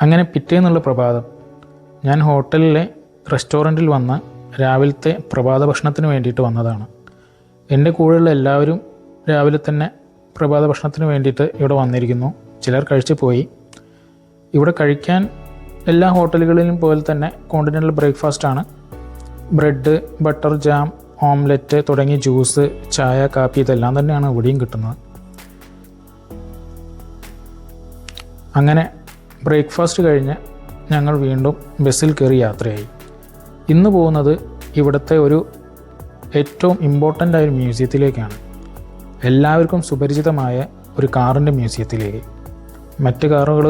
അങ്ങനെ പിറ്റേന്നുള്ള പ്രഭാതം ഞാൻ ഹോട്ടലിലെ റെസ്റ്റോറൻറ്റിൽ വന്ന രാവിലത്തെ പ്രഭാത ഭക്ഷണത്തിന് വേണ്ടിയിട്ട് വന്നതാണ്. എൻ്റെ കൂടെയുള്ള എല്ലാവരും രാവിലെ തന്നെ പ്രഭാത ഭക്ഷണത്തിന് വേണ്ടിയിട്ട് ഇവിടെ വന്നിരിക്കുന്നു. ചിലർ കഴിച്ചു പോയി. ഇവിടെ കഴിക്കാൻ എല്ലാ ഹോട്ടലുകളിലും പോലെ തന്നെ കോണ്ടിനെൻ്റൽ ബ്രേക്ക്ഫാസ്റ്റാണ്. ബ്രെഡ്, ബട്ടർ, ജാം, ഓംലെറ്റ് തുടങ്ങി ജ്യൂസ്, ചായ, കാപ്പി ഇതെല്ലാം തന്നെയാണ് ഇവിടെയും കിട്ടുന്നത്. അങ്ങനെ ബ്രേക്ക്ഫാസ്റ്റ് കഴിഞ്ഞ് ഞങ്ങൾ വീണ്ടും ബസ്സിൽ കയറി യാത്രയായി. ഇന്ന് പോകുന്നത് ഇവിടുത്തെ ഒരു ഏറ്റവും ഇമ്പോർട്ടൻ്റ് ആയ ഒരു മ്യൂസിയത്തിലേക്കാണ്. എല്ലാവർക്കും സുപരിചിതമായ ഒരു കാറിൻ്റെ മ്യൂസിയത്തിലേക്ക്. മറ്റ് കാറുകൾ,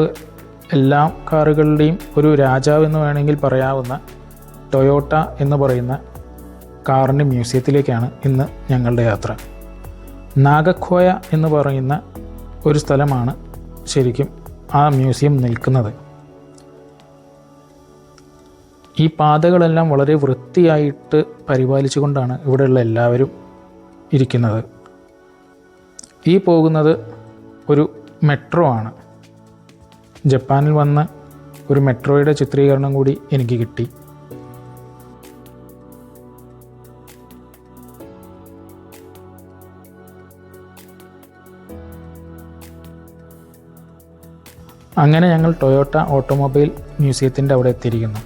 എല്ലാ കാറുകളുടെയും ഒരു രാജാവ് എന്ന് വേണമെങ്കിൽ പറയാവുന്ന ടൊയോട്ട എന്ന് പറയുന്ന കാറിൻ്റെ മ്യൂസിയത്തിലേക്കാണ് ഇന്ന് ഞങ്ങളുടെ യാത്ര. നാഗഖോയ എന്ന് പറയുന്ന ഒരു സ്ഥലമാണ് ശരിക്കും ആ മ്യൂസിയം നിൽക്കുന്നത്. ഈ പാതകളെല്ലാം വളരെ വൃത്തിയായിട്ട് പരിപാലിച്ചുകൊണ്ടാണ് ഇവിടെയുള്ള എല്ലാവരും ഇരിക്കുന്നത്. ഈ പോകുന്നത് ഒരു മെട്രോ ആണ്. ജപ്പാനിൽ വന്ന് ഒരു മെട്രോയുടെ ചിത്രീകരണം കൂടി എനിക്ക് കിട്ടി. അങ്ങനെ ഞങ്ങൾ ടൊയോട്ട ഓട്ടോമൊബൈൽ മ്യൂസിയത്തിൻ്റെ അവിടെ എത്തിയിരിക്കുന്നു.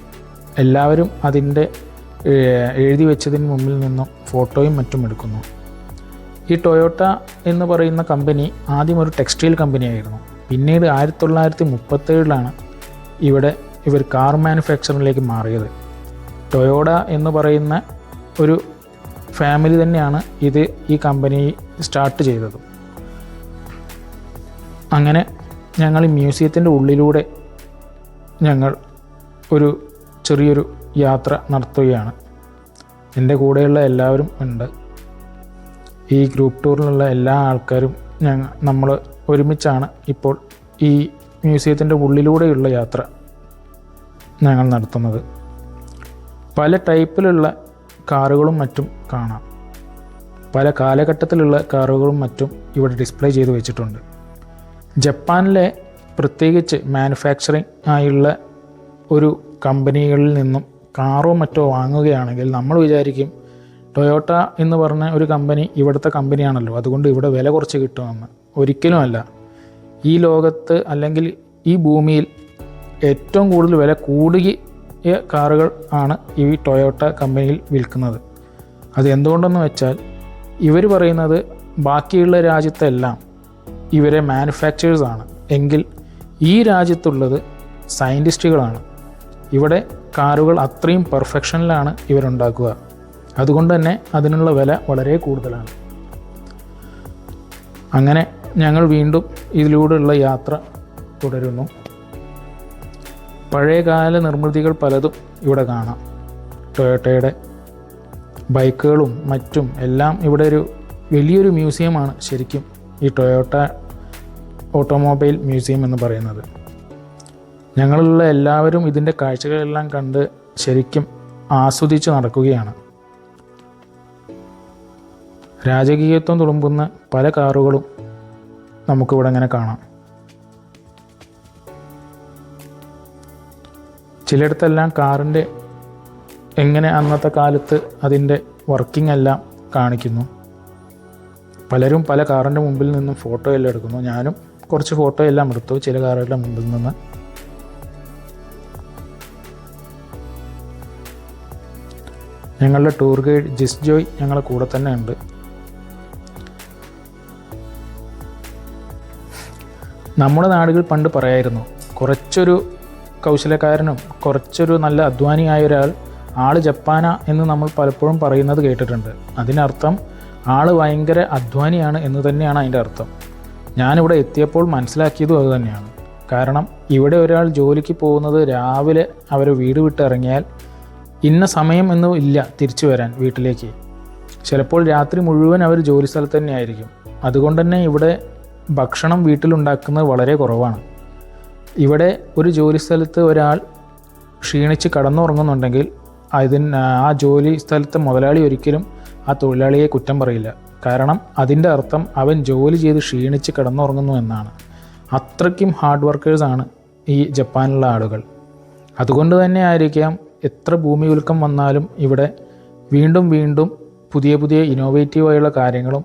എല്ലാവരും അതിൻ്റെ എഴുതി വെച്ചതിന് മുമ്പിൽ നിന്നും ഫോട്ടോയും മറ്റും എടുക്കുന്നു. ഈ ടൊയോട്ട എന്ന് പറയുന്ന കമ്പനി ആദ്യം ഒരു ടെക്സ്റ്റൈൽ കമ്പനിയായിരുന്നു. പിന്നീട് 1937 ഇവർ കാർ മാനുഫാക്ചറിങ്ങിലേക്ക് മാറിയത്. ടൊയോട്ട എന്ന് പറയുന്ന ഒരു ഫാമിലി തന്നെയാണ് ഈ കമ്പനി സ്റ്റാർട്ട് ചെയ്തത്. അങ്ങനെ ഞങ്ങൾ ഈ മ്യൂസിയത്തിൻ്റെ ഉള്ളിലൂടെ ഞങ്ങൾ ഒരു ചെറിയൊരു യാത്ര നടത്തുകയാണ്. എൻ്റെ കൂടെയുള്ള എല്ലാവരും ഉണ്ട്. ഈ ഗ്രൂപ്പ് ടൂറിലുള്ള എല്ലാ ആൾക്കാരും നമ്മൾ ഒരുമിച്ചാണ് ഇപ്പോൾ ഈ മ്യൂസിയത്തിൻ്റെ ഉള്ളിലൂടെയുള്ള യാത്ര ഞങ്ങൾ നടത്തുന്നത്. പല ടൈപ്പിലുള്ള കാറുകളും മറ്റും കാണാം. പല കാലഘട്ടത്തിലുള്ള കാറുകളും മറ്റും ഇവിടെ ഡിസ്പ്ലേ ചെയ്ത് വെച്ചിട്ടുണ്ട്. ജപ്പാനിലെ പ്രത്യേകിച്ച് മാനുഫാക്ചറിങ് ആയുള്ള ഒരു കമ്പനികളിൽ നിന്നും കാറോ മറ്റോ വാങ്ങുകയാണെങ്കിൽ നമ്മൾ വിചാരിക്കും ടൊയോട്ട എന്ന് പറഞ്ഞ ഒരു കമ്പനി ഇവിടുത്തെ കമ്പനിയാണല്ലോ, അതുകൊണ്ട് ഇവിടെ വില കുറച്ച് കിട്ടുമെന്ന്. ഒരിക്കലുമല്ല. ഈ ലോകത്ത് അല്ലെങ്കിൽ ഈ ഭൂമിയിൽ ഏറ്റവും കൂടുതൽ വില കൂടിയ കാറുകൾ ആണ് ഈ ടൊയോട്ട കമ്പനിയിൽ വിൽക്കുന്നത്. അത് എന്തുകൊണ്ടെന്ന് വെച്ചാൽ ഇവർ പറയുന്നത് ബാക്കിയുള്ള രാജ്യത്തെല്ലാം ഇവരെ മാനുഫാക്ചേഴ്സാണ്, എങ്കിൽ ഈ രാജ്യത്തുള്ളത് സയൻറ്റിസ്റ്റുകളാണ്. ഇവിടെ കാറുകൾ അത്രയും പെർഫെക്ഷനിലാണ് ഇവരുണ്ടാക്കുക. അതുകൊണ്ട് തന്നെ അതിനുള്ള വില വളരെ കൂടുതലാണ്. അങ്ങനെ ഞങ്ങൾ വീണ്ടും ഇതിലൂടെയുള്ള യാത്ര തുടരുന്നു. പഴയകാല നിർമ്മിതികൾ പലതും ഇവിടെ കാണാം. ടൊയോട്ടയുടെ ബൈക്കുകളും മറ്റും എല്ലാം ഇവിടെ ഒരു വലിയൊരു മ്യൂസിയമാണ് ശരിക്കും ഈ ടൊയോട്ട ഓട്ടോമൊബൈൽ മ്യൂസിയം എന്ന് പറയുന്നത്. ഞങ്ങളുള്ള എല്ലാവരും ഇതിൻ്റെ കാഴ്ചകളെല്ലാം കണ്ട് ശരിക്കും ആസ്വദിച്ച് നടക്കുകയാണ്. രാജകീയത്വം തുളുമ്പുന്ന പല കാറുകളും നമുക്കിവിടെ ഇങ്ങനെ കാണാം. ചിലയിടത്തെല്ലാം കാറിൻ്റെ എങ്ങനെ അന്നത്തെ കാലത്ത് അതിൻ്റെ വർക്കിംഗ് എല്ലാം കാണിക്കുന്നു. പലരും പല കാറിൻ്റെ മുമ്പിൽ നിന്നും ഫോട്ടോ എല്ലാം എടുക്കുന്നു. ഞാനും കുറച്ച് ഫോട്ടോ എല്ലാം എടുത്തു ചില കാറുകളുടെ മുമ്പിൽ നിന്ന്. ഞങ്ങളുടെ ടൂർ ഗൈഡ് ജിസ് ജോയ് ഞങ്ങളുടെ കൂടെ തന്നെ ഉണ്ട്. നമ്മുടെ നാടുകൾ പണ്ട് പറയായിരുന്നു, കുറച്ചൊരു കൗശലക്കാരനും കുറച്ചൊരു നല്ല അധ്വാനിയായ ആൾ ജപ്പാന എന്ന് നമ്മൾ പലപ്പോഴും പറയുന്നത് കേട്ടിട്ടുണ്ട്. അതിനർത്ഥം ആൾ ഭയങ്കര അധ്വാനിയാണ് എന്ന് തന്നെയാണ് അതിൻ്റെ അർത്ഥം. ഞാനിവിടെ എത്തിയപ്പോൾ മനസ്സിലാക്കിയതും അതുതന്നെയാണ്. കാരണം ഇവിടെ ഒരാൾ ജോലിക്ക് പോകുന്നത് രാവിലെ അവർ വീട് വിട്ട് ഇറങ്ങിയാൽ ഇന്ന സമയം എന്നും ഇല്ല തിരിച്ചു വരാൻ വീട്ടിലേക്ക്. ചിലപ്പോൾ രാത്രി മുഴുവൻ അവർ ജോലി സ്ഥലത്ത് തന്നെ ആയിരിക്കും. അതുകൊണ്ട് തന്നെ ഇവിടെ ഭക്ഷണം വീട്ടിലുണ്ടാക്കുന്നത് വളരെ കുറവാണ്. ഇവിടെ ഒരു ജോലി സ്ഥലത്ത് ഒരാൾ ക്ഷീണിച്ച് കടന്നുറങ്ങുന്നുണ്ടെങ്കിൽ ആ ജോലി സ്ഥലത്തെ മുതലാളി ഒരിക്കലും ആ തൊഴിലാളിയെ കുറ്റം പറയില്ല. കാരണം അതിൻ്റെ അർത്ഥം അവൻ ജോലി ചെയ്ത് ക്ഷീണിച്ച് കിടന്നുറങ്ങുന്നു എന്നാണ്. അത്രയ്ക്കും ഹാർഡ് വർക്കേഴ്സാണ് ഈ ജപ്പാനിലുള്ള ആളുകൾ. അതുകൊണ്ട് തന്നെ ആയിരിക്കാം എത്ര ഭൂമി കുലുക്കം വന്നാലും ഇവിടെ വീണ്ടും വീണ്ടും പുതിയ പുതിയ ഇന്നോവേറ്റീവായുള്ള കാര്യങ്ങളും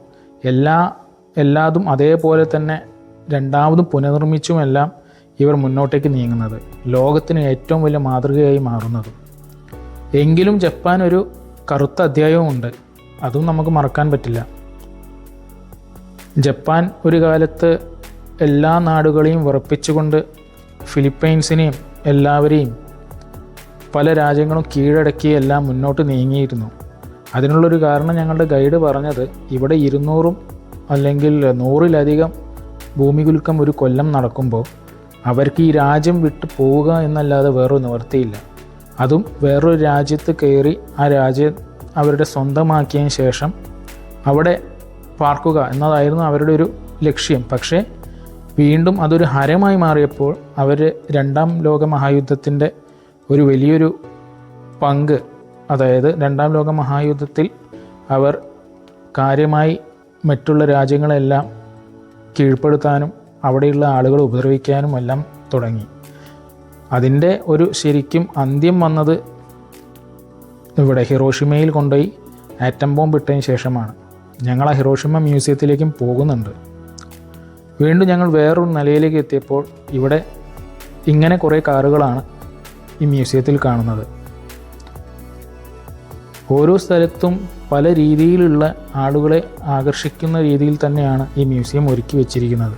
എല്ലാതും അതേപോലെ തന്നെ രണ്ടാമതും പുനർനിർമ്മിച്ചുമെല്ലാം ഇവർ മുന്നോട്ടേക്ക് നീങ്ങുന്നത്, ലോകത്തിന് ഏറ്റവും വലിയ മാതൃകയായി മാറുന്നതും. എങ്കിലും ജപ്പാൻ ഒരു കറുത്ത അധ്യായവുമുണ്ട്, അതും നമുക്ക് മറക്കാൻ പറ്റില്ല. ജപ്പാൻ ഒരു കാലത്ത് എല്ലാ നാടുകളെയും വിറപ്പിച്ചുകൊണ്ട് ഫിലിപ്പൈൻസിനെയും എല്ലാവരെയും പല രാജ്യങ്ങളും കീഴടക്കി എല്ലാം മുന്നോട്ട് നീങ്ങിയിരുന്നു. അതിനുള്ളൊരു കാരണം ഞങ്ങളുടെ ഗൈഡ് പറഞ്ഞത്, ഇവിടെ 200 അല്ലെങ്കിൽ 100-ലധികം ഭൂമികുലുക്കം ഒരു കൊല്ലം നടക്കുമ്പോൾ അവർക്ക് ഈ രാജ്യം വിട്ട് പോവുക എന്നല്ലാതെ വേറൊരു നിവൃത്തിയില്ല. അതും വേറൊരു രാജ്യത്ത് കയറി ആ രാജ്യം അവരുടെ സ്വന്തമാക്കിയതിന് ശേഷം അവിടെ പാർക്കുക എന്നതായിരുന്നു അവരുടെ ഒരു ലക്ഷ്യം. പക്ഷേ വീണ്ടും അതൊരു ഹരമായി മാറിയപ്പോൾ അവർ രണ്ടാം ലോക മഹായുദ്ധത്തിൻ്റെ ഒരു വലിയൊരു പങ്ക്, അതായത് രണ്ടാം ലോക മഹായുദ്ധത്തിൽ അവർ കാര്യമായി മറ്റുള്ള രാജ്യങ്ങളെല്ലാം കീഴ്പ്പെടുത്താനും അവിടെയുള്ള ആളുകളെ ഉപദ്രവിക്കാനും എല്ലാം തുടങ്ങി. അതിൻ്റെ ഒരു ശരിക്കും അന്ത്യം വന്നത് ഇവിടെ ഹിറോഷിമയിൽ കൊണ്ടുപോയി ആറ്റം ബോംബ് ഇട്ടതിന് ശേഷമാണ്. ഞങ്ങൾ ആ ഹിറോഷിമ മ്യൂസിയത്തിലേക്കും പോകുന്നുണ്ട്. വീണ്ടും ഞങ്ങൾ വേറൊരു നിലയിലേക്ക് എത്തിയപ്പോൾ ഇവിടെ ഇങ്ങനെ കുറേ കാറുകളാണ് ഈ മ്യൂസിയത്തിൽ കാണുന്നത്. ഓരോ സ്ഥലത്തും പല രീതിയിലുള്ള ആളുകളെ ആകർഷിക്കുന്ന രീതിയിൽ തന്നെയാണ് ഈ മ്യൂസിയം ഒരുക്കി വച്ചിരിക്കുന്നത്.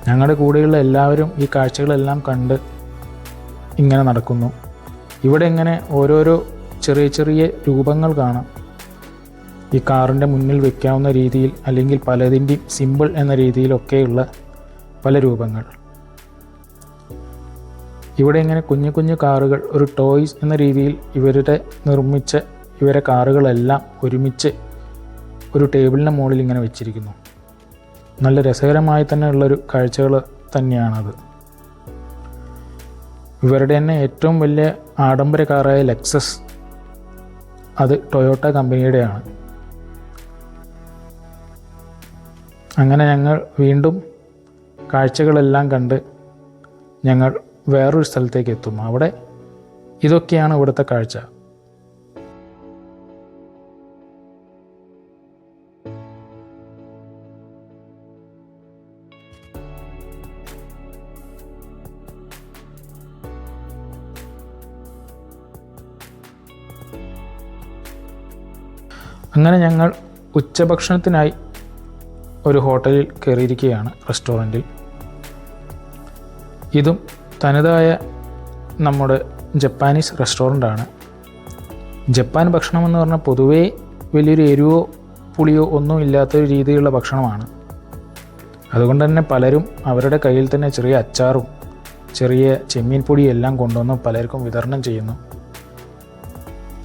ഞങ്ങളുടെ കൂടെയുള്ള എല്ലാവരും ഈ കാഴ്ചകളെല്ലാം കണ്ട് ഇങ്ങനെ നടക്കുന്നു. ഇവിടെ ഇങ്ങനെ ഓരോരോ ചെറിയ ചെറിയ രൂപങ്ങൾ കാണാം. ഈ കാറിൻ്റെ മുന്നിൽ വയ്ക്കാവുന്ന രീതിയിൽ അല്ലെങ്കിൽ പലതിൻ്റെയും സിമ്പിൾ എന്ന രീതിയിലൊക്കെയുള്ള പല രൂപങ്ങൾ. ഇവിടെ ഇങ്ങനെ കുഞ്ഞു കുഞ്ഞു കാറുകൾ ഒരു ടോയ്സ് എന്ന രീതിയിൽ ഇവരെ കാറുകളെല്ലാം ഒരുമിച്ച് ഒരു ടേബിളിൻ്റെ മുകളിൽ ഇങ്ങനെ വെച്ചിരിക്കുന്നു. നല്ല രസകരമായി തന്നെ ഉള്ളൊരു കാഴ്ചകൾ തന്നെയാണത്. ഇവരുടെ തന്നെ ഏറ്റവും വലിയ ആഡംബര കാറായ ലെക്സസ്, അത് ടൊയോട്ട കമ്പനിയുടെയാണ്. അങ്ങനെ ഞങ്ങൾ വീണ്ടും കാഴ്ചകളെല്ലാം കണ്ട് ഞങ്ങൾ വേറൊരു സ്ഥലത്തേക്ക് എത്തുന്നു. അവിടെ ഇതൊക്കെയാണ് ഇവിടുത്തെ കാഴ്ച. അങ്ങനെ ഞങ്ങൾ ഉച്ചഭക്ഷണത്തിനായി ഒരു ഹോട്ടലിൽ കയറിയിരിക്കുകയാണ്, റെസ്റ്റോറൻറ്റിൽ. ഇതും തനതായ നമ്മുടെ ജപ്പാനീസ് റെസ്റ്റോറൻ്റാണ്. ജപ്പാൻ ഭക്ഷണം എന്ന് പറഞ്ഞാൽ പൊതുവേ വലിയൊരു എരിവോ പുളിയോ ഒന്നും ഇല്ലാത്തൊരു രീതിയിലുള്ള ഭക്ഷണമാണ്. അതുകൊണ്ട് തന്നെ പലരും അവരുടെ കയ്യിൽ തന്നെ ചെറിയ അച്ചാറും ചെറിയ ചെമ്മീൻ പൊടിയും എല്ലാം കൊണ്ടുവന്ന് പലർക്കും വിതരണം ചെയ്യുന്നു.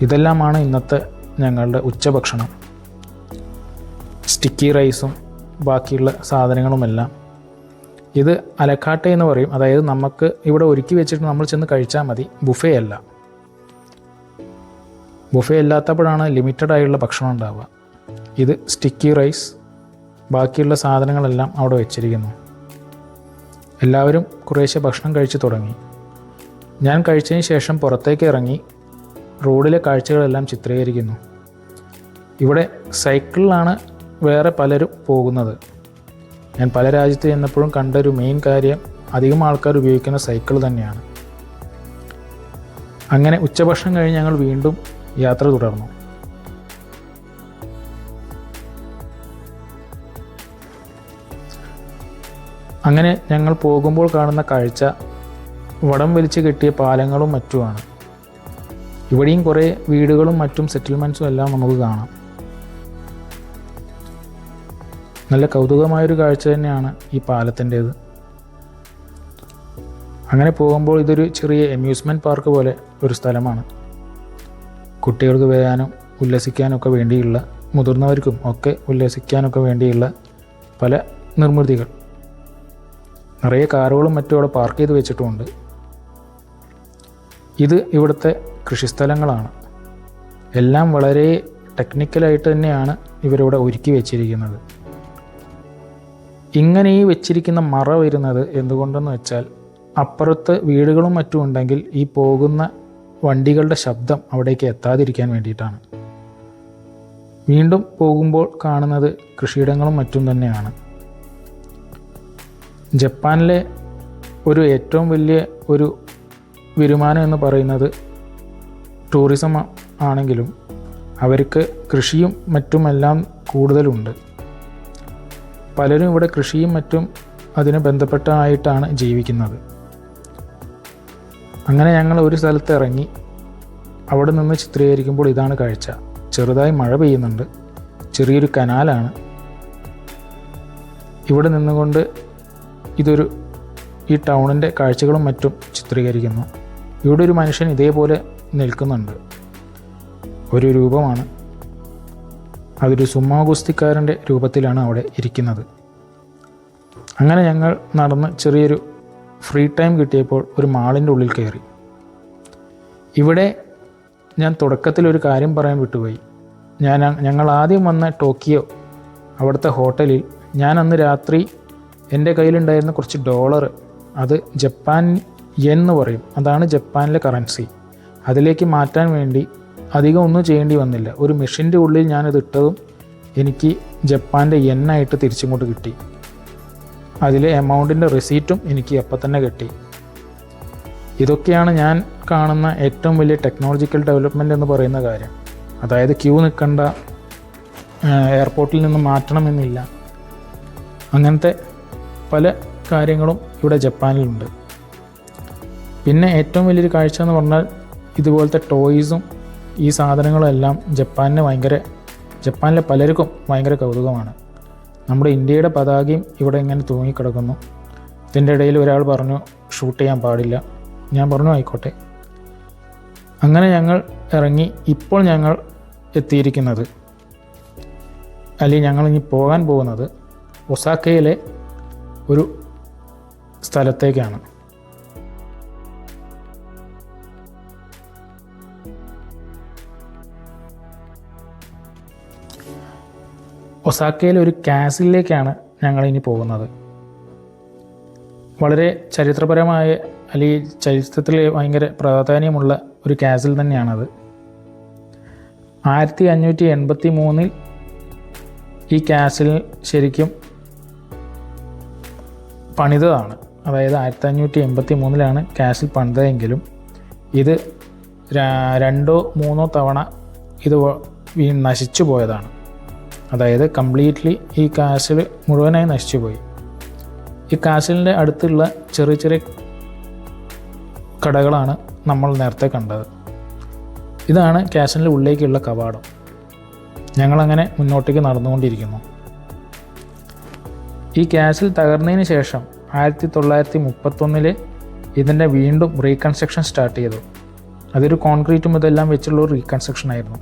ഇതെല്ലാമാണ് ഇന്നത്തെ ഞങ്ങളുടെ ഉച്ചഭക്ഷണം. സ്റ്റിക്കി റൈസും ബാക്കിയുള്ള സാധനങ്ങളുമെല്ലാം. ഇത് അലക്കാട്ടെ എന്ന് പറയും. അതായത് നമുക്ക് ഇവിടെ ഒരുക്കി വെച്ചിട്ട് നമ്മൾ ചെന്ന് കഴിച്ചാൽ മതി. ബുഫേ അല്ല. ബുഫേ അല്ലാത്തപ്പോഴാണ് ലിമിറ്റഡ് ആയുള്ള ഭക്ഷണം ഉണ്ടാവുക. ഇത് സ്റ്റിക്കി റൈസ്, ബാക്കിയുള്ള സാധനങ്ങളെല്ലാം അവിടെ വെച്ചിരിക്കുന്നു. എല്ലാവരും കുറേശ്ശെ ഭക്ഷണം കഴിച്ച് തുടങ്ങി. ഞാൻ കഴിച്ചതിന് ശേഷം പുറത്തേക്ക് ഇറങ്ങി റോഡിലെ കാഴ്ചകളെല്ലാം ചിത്രീകരിക്കുന്നു. ഇവിടെ സൈക്കിളിലാണ് വേറെ പലരും പോകുന്നത്. ഞാൻ പല രാജ്യത്ത് ചെന്നപ്പോഴും കണ്ടൊരു മെയിൻ കാര്യം അധികം ആൾക്കാർ ഉപയോഗിക്കുന്ന സൈക്കിൾ തന്നെയാണ്. അങ്ങനെ ഉച്ചഭക്ഷണം കഴിഞ്ഞ് ഞങ്ങൾ വീണ്ടും യാത്ര തുടർന്നു. അങ്ങനെ ഞങ്ങൾ പോകുമ്പോൾ കാണുന്ന കാഴ്ച വടം വലിച്ച് കെട്ടിയ പാലങ്ങളും മറ്റുമാണ്. ഇവിടെയും കുറേ വീടുകളും മറ്റും സെറ്റിൽമെൻറ്റ്സും എല്ലാം നമുക്ക് കാണാം. നല്ല കൗതുകമായൊരു കാഴ്ച തന്നെയാണ് ഈ പാലത്തിൻ്റേത്. അങ്ങനെ പോകുമ്പോൾ ഇതൊരു ചെറിയ അമ്യൂസ്മെൻറ്റ് പാർക്ക് പോലെ ഒരു സ്ഥലമാണ്. കുട്ടികൾക്ക് വരാനും ഉല്ലസിക്കാനൊക്കെ വേണ്ടിയുള്ള, മുതിർന്നവർക്കും ഒക്കെ ഉല്ലസിക്കാനൊക്കെ വേണ്ടിയുള്ള പല നിർമ്മിതികൾ. നിറയെ കാറുകളും മറ്റും അവിടെ പാർക്ക് ചെയ്ത് വെച്ചിട്ടുമുണ്ട്. ഇത് ഇവിടുത്തെ കൃഷിസ്ഥലങ്ങളാണ്. എല്ലാം വളരെ ടെക്നിക്കലായിട്ട് തന്നെയാണ് ഇവരിവിടെ ഒരുക്കി വെച്ചിരിക്കുന്നത്. ഇങ്ങനെ ഈ വെച്ചിരിക്കുന്ന മറ വരുന്നത് എന്തുകൊണ്ടെന്ന് വെച്ചാൽ അപ്പുറത്ത് വീടുകളും മറ്റും ഉണ്ടെങ്കിൽ ഈ പോകുന്ന വണ്ടികളുടെ ശബ്ദം അവിടേക്ക് എത്താതിരിക്കാൻ വേണ്ടിയിട്ടാണ്. വീണ്ടും പോകുമ്പോൾ കാണുന്നത് കൃഷിയിടങ്ങളും മറ്റും തന്നെയാണ്. ജപ്പാനിലെ ഒരു ഏറ്റവും വലിയ ഒരു വരുമാനം എന്ന് പറയുന്നത് ടൂറിസം ആണെങ്കിലും അവർക്ക് കൃഷിയും മറ്റുമെല്ലാം കൂടുതലുണ്ട്. പലരും ഇവിടെ കൃഷിയും മറ്റും അതിന് ബന്ധപ്പെട്ടായിട്ടാണ് ജീവിക്കുന്നത്. അങ്ങനെ ഞങ്ങൾ ഒരു സ്ഥലത്ത് ഇറങ്ങി അവിടെ നിന്ന് ചിത്രീകരിക്കുമ്പോൾ ഇതാണ് കാഴ്ച. ചെറുതായി മഴ പെയ്യുന്നുണ്ട്, ചെറിയൊരു കനാലാണ്. ഇവിടെ നിന്നുകൊണ്ട് ഈ ടൗണിൻ്റെ കാഴ്ചകളും മറ്റും ചിത്രീകരിക്കുന്നു. ഇവിടെ ഒരു മനുഷ്യൻ ഇതേപോലെ നിൽക്കുന്നുണ്ട്. ഒരു രൂപമാണ്, അതൊരു സുമോ ഗുസ്തിക്കാരൻ്റെ രൂപത്തിലാണ് അവിടെ ഇരിക്കുന്നത്. അങ്ങനെ ഞങ്ങൾ നടന്ന് ചെറിയൊരു ഫ്രീ ടൈം കിട്ടിയപ്പോൾ ഒരു മാളിൻ്റെ ഉള്ളിൽ കയറി. ഇവിടെ ഞാൻ തുടക്കത്തിലൊരു കാര്യം പറയാൻ വിട്ടുപോയി. ഞങ്ങൾ ആദ്യം വന്ന ടോക്കിയോ അവിടുത്തെ ഹോട്ടലിൽ ഞാൻ അന്ന് രാത്രി എൻ്റെ കയ്യിലുണ്ടായിരുന്ന കുറച്ച് $, അത് ജപ്പാൻ യെൻ എന്ന് പറയും, അതാണ് ജപ്പാനിലെ കറൻസി, അതിലേക്ക് മാറ്റാൻ വേണ്ടി അധികം ഒന്നും ചെയ്യേണ്ടി വന്നില്ല. ഒരു മെഷീൻ്റെ ഉള്ളിൽ ഞാനത് ഇട്ടതും എനിക്ക് ജപ്പാൻ്റെ യെന്നായിട്ട് തിരിച്ചിങ്ങോട്ട് കിട്ടി. അതിലെ എമൗണ്ടിൻ്റെ റെസീറ്റും എനിക്ക് അപ്പം തന്നെ കിട്ടി. ഇതൊക്കെയാണ് ഞാൻ കാണുന്ന ഏറ്റവും വലിയ ടെക്നോളജിക്കൽ ഡെവലപ്മെൻറ്റ് എന്ന് പറയുന്ന കാര്യം. അതായത് ക്യൂ നിൽക്കേണ്ട, എയർപോർട്ടിൽ നിന്ന് മാറ്റണമെന്നില്ല, അങ്ങനത്തെ പല കാര്യങ്ങളും ഇവിടെ ജപ്പാനിലുണ്ട്. പിന്നെ ഏറ്റവും വലിയൊരു കാഴ്ച എന്ന് പറഞ്ഞാൽ ഇതുപോലത്തെ ടോയ്സും ഈ സാധനങ്ങളും എല്ലാം ജപ്പാനിലെ പലർക്കും ഭയങ്കര കൗതുകമാണ്. നമ്മുടെ ഇന്ത്യയുടെ പതാകയും ഇവിടെ ഇങ്ങനെ തൂങ്ങിക്കിടക്കുന്നു. ഇതിൻ്റെ ഇടയിൽ ഒരാൾ പറഞ്ഞു ഷൂട്ട് ചെയ്യാൻ പാടില്ല. ഞാൻ പറഞ്ഞു ആയിക്കോട്ടെ. അങ്ങനെ ഞങ്ങൾ ഇറങ്ങി. ഇപ്പോൾ ഞങ്ങൾ എത്തിയിരിക്കുന്നത്, അല്ലെങ്കിൽ ഞങ്ങളിനി പോകാൻ പോകുന്നത് ഒസാക്കയിലെ ഒരു സ്ഥലത്തേക്കാണ്. ഒസാക്കയിലെ ഒരു കാസിലിലേക്കാണ് ഞങ്ങളിനി പോകുന്നത്. വളരെ ചരിത്രപരമായ, അല്ലെങ്കിൽ ചരിത്രത്തിൽ ഭയങ്കര പ്രാധാന്യമുള്ള ഒരു കാസിൽ തന്നെയാണത്. 1583 ഈ കാസിൽ ശരിക്കും പണിതതാണ്. അതായത് 1583 കാസിൽ പണിതതെങ്കിലും ഇത് 2-3 തവണ ഇത് നശിച്ചു പോയതാണ്. അതായത് കംപ്ലീറ്റ്ലി ഈ കാസിൽ മുഴുവനായി നശിച്ചു പോയി. ഈ കാസിലിൻ്റെ അടുത്തുള്ള ചെറിയ ചെറിയ കടകളാണ് നമ്മൾ നേരത്തെ കണ്ടത്. ഇതാണ് കാസിലിൻ്റെ ഉള്ളിലേക്കുള്ള കവാടം. ഞങ്ങളങ്ങനെ മുന്നോട്ടേക്ക് നടന്നുകൊണ്ടിരിക്കുന്നു. ഈ കാസിൽ തകർന്നതിന് ശേഷം 1931 ഇതിൻ്റെ വീണ്ടും റീകൺസ്ട്രക്ഷൻ സ്റ്റാർട്ട് ചെയ്തു. അതൊരു കോൺക്രീറ്റും ഇതെല്ലാം വെച്ചുള്ള ഒരു റീകൺസ്ട്രക്ഷൻ ആയിരുന്നു.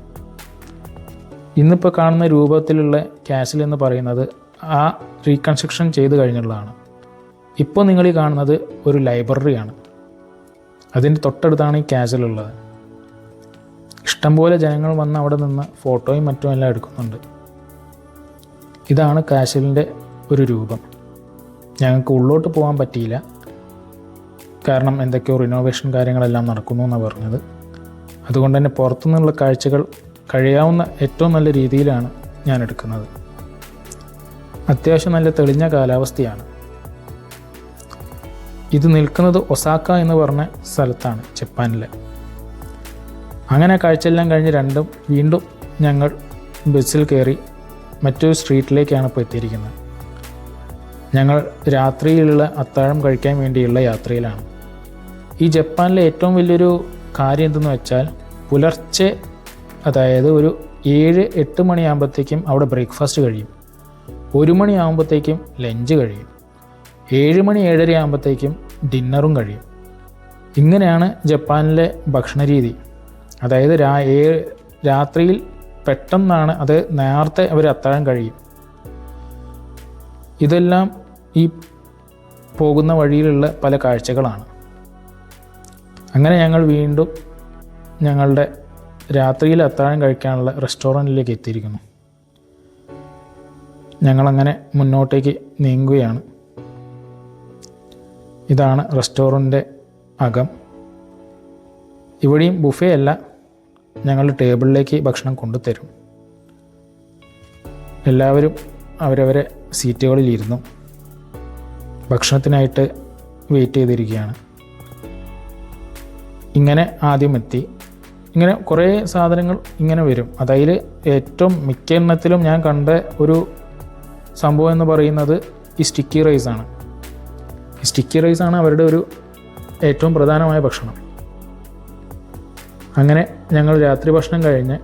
ഇന്നിപ്പോൾ കാണുന്ന രൂപത്തിലുള്ള കാസിൽ എന്ന് പറയുന്നത് ആ റീകൺസ്ട്രക്ഷൻ ചെയ്ത് കഴിഞ്ഞുള്ളതാണ്. ഇപ്പോൾ നിങ്ങൾ ഈ കാണുന്നത് ഒരു ലൈബ്രറിയാണ്. അതിൻ്റെ തൊട്ടടുത്താണ് ഈ കാസിലുള്ളത്. ഇഷ്ടംപോലെ ജനങ്ങൾ വന്ന് അവിടെ നിന്ന് ഫോട്ടോയും മറ്റും എല്ലാം എടുക്കുന്നുണ്ട്. ഇതാണ് കാസിലിൻ്റെ ഒരു രൂപം. ഞങ്ങൾക്ക് ഉള്ളോട്ട് പോകാൻ പറ്റിയില്ല, കാരണം എന്തൊക്കെയോ റിനോവേഷൻ കാര്യങ്ങളെല്ലാം നടക്കുന്നു എന്നാണ് പറഞ്ഞത്. അതുകൊണ്ട് തന്നെ പുറത്തുനിന്നുള്ള കാഴ്ചകൾ കഴിയാവുന്ന ഏറ്റവും നല്ല രീതിയിലാണ് ഞാൻ എടുക്കുന്നത്. അത്യാവശ്യം നല്ല തെളിഞ്ഞ കാലാവസ്ഥയാണ്. ഇത് നിൽക്കുന്നത് ഒസാക്ക എന്ന് പറഞ്ഞ സ്ഥലത്താണ്, ജപ്പാനിലെ. അങ്ങനെ കാഴ്ചയെല്ലാം കഴിഞ്ഞ് വീണ്ടും ഞങ്ങൾ ബസ്സിൽ കയറി മറ്റൊരു സ്ട്രീറ്റിലേക്കാണ് ഇപ്പോൾ എത്തിയിരിക്കുന്നത്. ഞങ്ങൾ രാത്രിയിലുള്ള അത്താഴം കഴിക്കാൻ വേണ്ടിയുള്ള യാത്രയിലാണ്. ഈ ജപ്പാനിലെ ഏറ്റവും വലിയൊരു കാര്യം എന്തെന്ന് വെച്ചാൽ പുലർച്ചെ, അതായത് ഒരു 7-8 മണിയാകുമ്പോഴത്തേക്കും അവിടെ ബ്രേക്ക്ഫാസ്റ്റ് കഴിയും. 1 മണിയാകുമ്പോഴത്തേക്കും ലഞ്ച് കഴിയും. 7 മണി 7:30 ആകുമ്പോഴത്തേക്കും ഡിന്നറും കഴിയും. ഇങ്ങനെയാണ് ജപ്പാനിലെ ഭക്ഷണരീതി. അതായത് രാത്രിയിൽ പെട്ടെന്നാണ്, അത് നേരത്തെ അവർ അത്താഴം കഴിയും. ഇതെല്ലാം ഈ പോകുന്ന വഴിയിലുള്ള പല കാഴ്ചകളാണ്. അങ്ങനെ ഞങ്ങൾ വീണ്ടും ഞങ്ങളുടെ രാത്രിയിൽ അത്താഴം കഴിക്കാനുള്ള റെസ്റ്റോറൻറ്റിലേക്ക് എത്തിയിരിക്കുന്നു. ഞങ്ങളങ്ങനെ മുന്നോട്ടേക്ക് നീങ്ങുകയാണ്. ഇതാണ് റെസ്റ്റോറൻറ്റിൻ്റെ അകം. ഇവിടെയും ബുഫേ അല്ല, ഞങ്ങളുടെ ടേബിളിലേക്ക് ഭക്ഷണം കൊണ്ടുതരും. എല്ലാവരും അവരവരെ സീറ്റുകളിലിരുന്നു ഭക്ഷണത്തിനായിട്ട് വെയിറ്റ് ചെയ്തിരിക്കുകയാണ്. ഇങ്ങനെ ആദ്യം എത്തി. ഇങ്ങനെ കുറേ സാധനങ്ങൾ ഇങ്ങനെ വരും. അതിൽ ഏറ്റവും മിക്ക എണ്ണത്തിലും ഞാൻ കണ്ട ഒരു സംഭവം എന്ന് പറയുന്നത് ഈ സ്റ്റിക്കി റൈസാണ്. ഈ സ്റ്റിക്കി റൈസാണ് അവരുടെ ഒരു ഏറ്റവും പ്രധാനമായ ഭക്ഷണം. അങ്ങനെ ഞങ്ങൾ രാത്രി ഭക്ഷണം കഴിഞ്ഞ്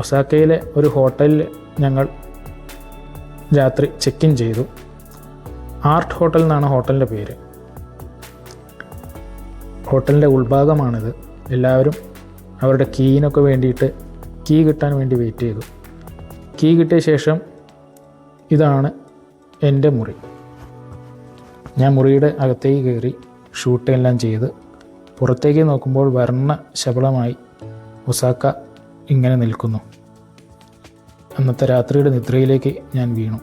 ഒസാക്കയിലെ ഒരു ഹോട്ടലിൽ ഞങ്ങൾ രാത്രി ചെക്ക് ഇൻ ചെയ്തു. ആർട്ട് ഹോട്ടൽ എന്നാണ് ഹോട്ടലിൻ്റെ പേര്. ഹോട്ടലിൻ്റെ ഉൾഭാഗമാണിത്. എല്ലാവരും അവരുടെ കീനൊക്കെ വേണ്ടിയിട്ട് കീ കിട്ടാൻ വേണ്ടി വെയിറ്റ് ചെയ്തു. കീ കിട്ടിയ ശേഷം ഇതാണ് എൻ്റെ മുറി. ഞാൻ മുറിയുടെ അകത്തേക്ക് കയറി ഷൂട്ട് എല്ലാം ചെയ്ത് പുറത്തേക്ക് നോക്കുമ്പോൾ വർണ്ണ ശബളമായി ഒസാക്ക ഇങ്ങനെ നിൽക്കുന്നു. അന്നത്തെ രാത്രിയുടെ നിദ്രയിലേക്ക് ഞാൻ വീണു.